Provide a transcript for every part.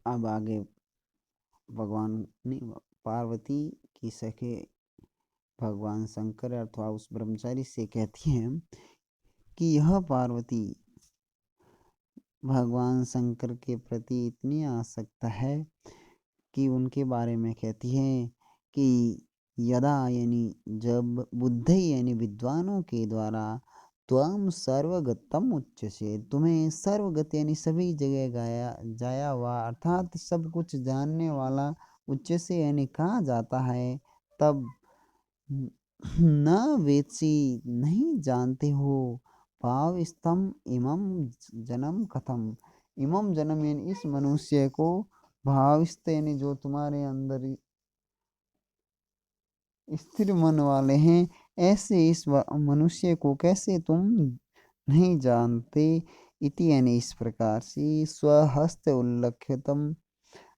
अब आगे भगवान नहीं, पार्वती की सखे भगवान शंकर अथवा उस ब्रह्मचारी से कहती हैं कि यह पार्वती भगवान शंकर के प्रति इतनी आसक्त है कि उनके बारे में कहती है कि यदा यानी जब बुद्ध यानी विद्वानों के द्वारा त्वम सर्वगतम उच्चसे, तुम्हें सर्वगत यानी सभी जगह गाया जाया हुआ अर्थात सब कुछ जानने वाला उच्च से यानी कहा जाता है, तब न वेत्सी नहीं जानते हो भाव स्तम इमम जन्म कथम, इमम जन्म यानी इस मनुष्य को, भाविस्त यानी जो तुम्हारे अंदर स्थिर मन वाले हैं, ऐसे इस मनुष्य को कैसे तुम नहीं जानते। इति यानी इस प्रकार से स्वहस्त उल्लखितम,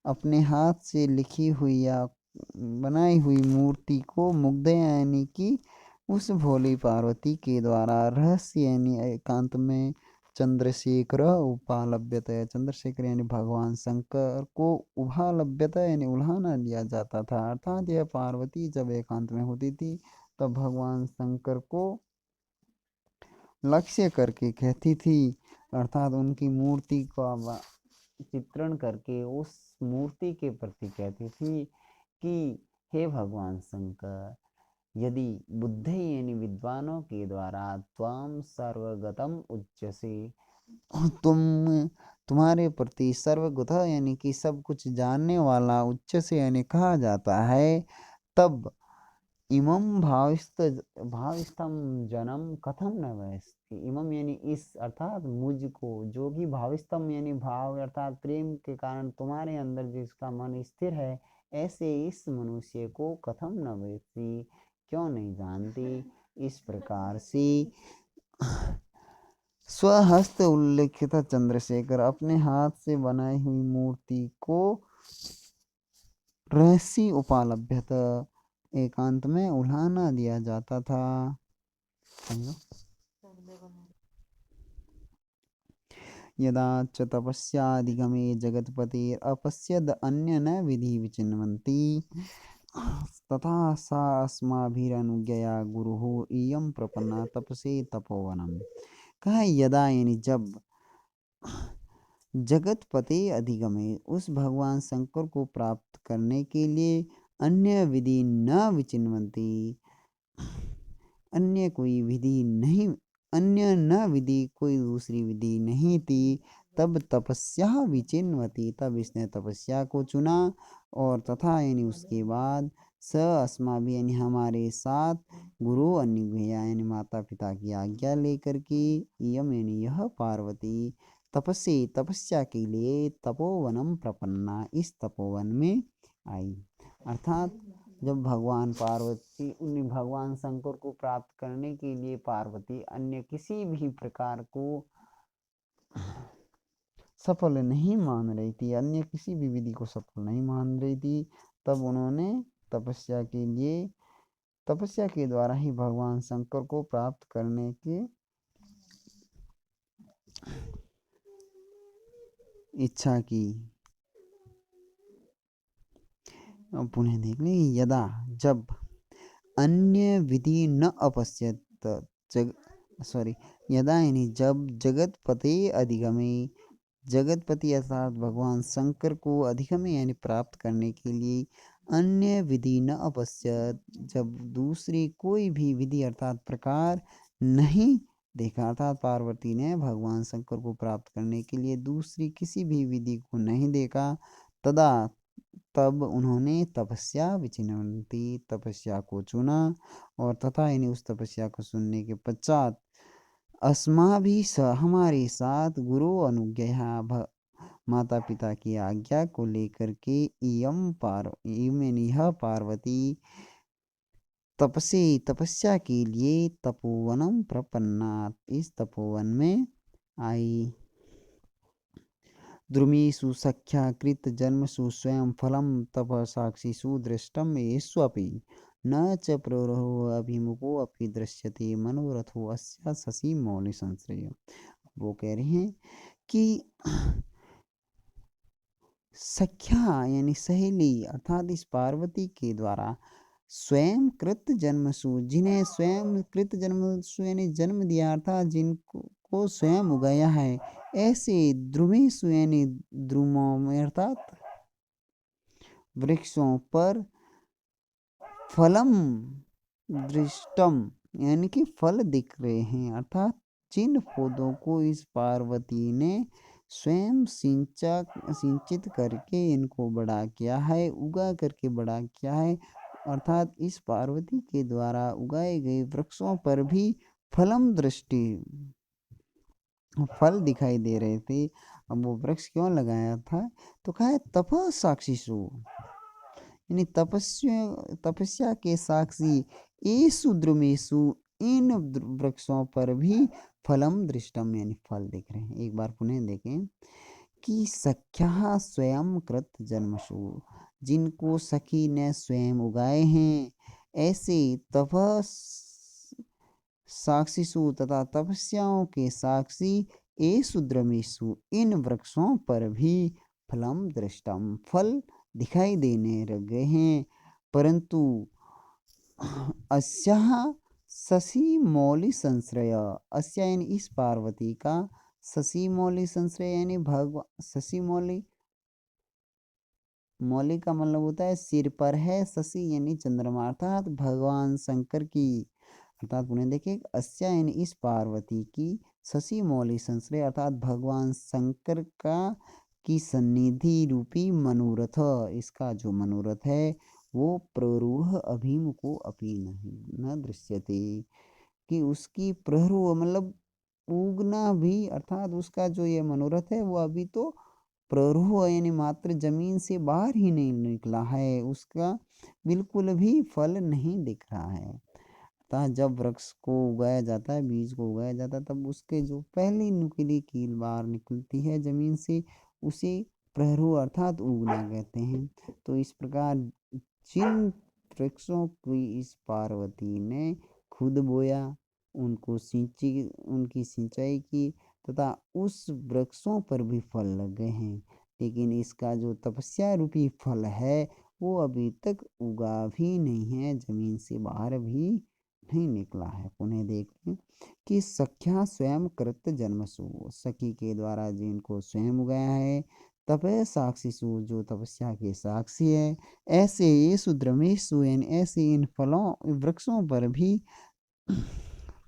अपने हाथ से लिखी हुई या बनाई हुई मूर्ति को मुग्ध यानी कि उस भोली पार्वती के द्वारा रहस्य यानी एकांत में चंद्रशेखर उपालभ्यता, चंद्रशेखर यानी भगवान शंकर को उभालभ्यता यानी उल्हाना लिया जाता था। अर्थात यह पार्वती जब एकांत में होती थी तब भगवान शंकर को लक्ष्य करके कहती थी, अर्थात उनकी मूर्ति का चित्रण करके उस मूर्ति के प्रति कहती थी कि हे भगवान शंकर, यदि बुद्ध यानी विद्वानों के द्वारा त्वम सर्वगतम उच्चसे, तुम्हारे प्रति सर्वगत यानी कि सब कुछ जानने वाला उच्च से यानी कहा जाता है, तब इमम भाविस्तम जन्म कथम न वैस्ति, इमम यानी इस अर्थात मुझको, जो कि भाविस्तम यानी भाव अर्थात प्रेम के कारण तुम्हारे अंदर जिसका मन स्थिर है, ऐसे इस मनुष्य को कथम न वैस्ति क्यों नहीं जानती। इस प्रकार से स्वहस्त उल्लेखित चंद्रशेखर, अपने हाथ से बनाई हुई मूर्ति को रहस्य उपालभ्यत एकांत में उल्हाना दिया जाता था। यदा च तपस्याधिगमे जगत्पतिरपश्यद् अन्य न विधि विचिन्वन्ति, तथा सा अस्माभिरनुज्ञया गुरुः इयं प्रपन्ना तपसे तपोवनम। कहा यदा यानी जब जगतपति अधिगमे, उस भगवान शंकर को प्राप्त करने के लिए अन्य विधि न विचिन्वन्ति, अन्य कोई विधि नहीं, अन्य न विधि कोई दूसरी विधि नहीं थी, तब तपस्या विचिन्वती, तब इसने तपस्या को चुना। और तथा यानी उसके बाद स अस्माभि यानी हमारे साथ गुरु अनुज्ञया यानी माता पिता की आज्ञा लेकर के यम यानी यह पार्वती तपस्या के लिए तपोवनम प्रपन्ना, इस तपोवन में आई। अर्थात जब भगवान पार्वती उन्हें भगवान शंकर को प्राप्त करने के लिए पार्वती अन्य किसी भी प्रकार को सफल नहीं मान रही थी, अन्य किसी भी विधि को सफल नहीं मान रही थी, तब उन्होंने तपस्या के द्वारा ही भगवान शंकर को प्राप्त करने की इच्छा की। अब पुनः देख लें, यदा जब अन्य विधि न अपश्यत यदा यानी जब जगतपति अधिगमे, जगतपति अर्थात भगवान शंकर को अधिगमे यानी प्राप्त करने के लिए अन्य विधि न अपश्यत, जब दूसरी कोई भी विधि अर्थात प्रकार नहीं देखा, अर्थात पार्वती ने भगवान शंकर को प्राप्त करने के लिए दूसरी किसी भी विधि को नहीं देखा, तदा तब उन्होंने तपस्या विचिन्वन्ति, तपस्या को चुना। और तथा यानी उस तपस्या को सुनने के पश्चात अस्मा भी हमारे साथ गुरु अनुज्ञया माता पिता की आज्ञा को लेकर के यह पार्वती तपस्या के लिए तपोवनम प्रपन्ना, इस तपोवन में आई। द्रुमीषु सख्या कृत जन्मसु स्वयं फलम तप साक्षिषु दृष्टम येष्वपि न च प्ररोहो अभिमुखो अपि दृश्यते मनोरथो अस्या शशि मौलि संश्रय। वो कह रहे हैं कि सख्या यानी सहेली अर्थात इस पार्वती के द्वारा स्वयं कृत जन्मसु, जिन्हें स्वयं कृत जन्मसु यानी जन्म दिया अर्थात जिनको को स्वयं उगाया है, ऐसे द्रुमेषु यानी द्रुमों में अर्थात वृक्षों पर फलम दृष्टम यानी कि फल दिख रहे हैं अर्थात जिन पौधों को इस पार्वती ने स्वयं सिंचित करके इनको बड़ा किया है, उगा करके बड़ा किया है, अर्थात इस पार्वती के द्वारा उगाए गए वृक्षों पर भी फलम दृष्टि फल दिखाई दे रहे थे। अब वो वृक्ष क्यों लगाया था, तो कहा है तप साक्षीसु यानी तपस्या के साक्षी येषु द्रुमेषु इन वृक्षों पर भी फलम दृष्टम यानी फल दिख रहे हैं। एक बार पुनः देखें कि सख्या स्वयं कृत जन्मसु, जिनको सखी ने स्वयं उगाए हैं, ऐसे तपस साक्षीसु तथा तपस्याओं के साक्षी येषु द्रमेषु इन वृक्षों पर भी फलम दृष्टम फल दिखाई देने लग गए हैं। परंतु अस्याः शशि मौलि संश्रय, अस्या यानी इस पार्वती का शशि मौलि संश्रय यानी भगवान शशि मौलि, मौलि का मतलब होता है सिर पर है, शशि यानी चंद्रमा अर्थात भगवान शंकर की अर्थात पुनः देखिए अस्या यानी इस पार्वती की शशि मौलि संश्रय अर्थात भगवान शंकर का की सन्निधि रूपी मनोरथ, इसका जो मनोरथ है वो प्ररूह अभिमुखो अपि नहीं न दृश्यते, कि उसकी प्ररूह मतलब उगना भी अर्थात उसका जो ये मनोरथ है वो अभी तो प्ररूह यानी मात्र जमीन से बाहर ही नहीं निकला है, उसका बिल्कुल भी फल नहीं दिख रहा है। अतः जब वृक्ष को उगाया जाता है, बीज को उगाया जाता है, तब उसके जो पहली नुकीली कील बाहर निकलती है जमीन से, उसे प्रहरू अर्थात उगना कहते हैं। तो इस प्रकार जिन वृक्षों की इस पार्वती ने खुद बोया, उनको सिंची उनकी सिंचाई की तथा उस वृक्षों पर भी फल लग गए हैं, लेकिन इसका जो तपस्या रूपी फल है वो अभी तक उगा भी नहीं है, जमीन से बाहर भी नहीं निकला है। पुनः देखते कि सख्या स्वयं कृत जन्मसु, सखी के द्वारा जिनको स्वयं उगाया है, तपय साक्षीसु जो तपस्या के साक्षी है, ऐसे ये सुद्रमेशु ऐसे इन फलों वृक्षों पर भी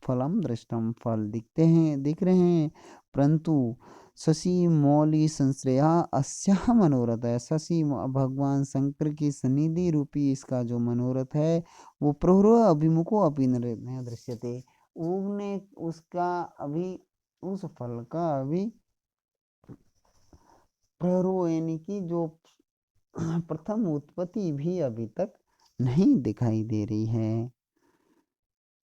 फलम दृष्टम फल दिख रहे हैं। परंतु शशि मौलि संश्रया अस्या मनोरथ है, शशि भगवान शंकर की सन्निधि रूपी इसका जो मनोरथ है वो प्रौरव अभिमुखो अपि न दृश्यते, उगने उसका अभी उस फल का अभी प्रौरव यानी कि जो प्रथम उत्पत्ति भी अभी तक नहीं दिखाई दे रही है।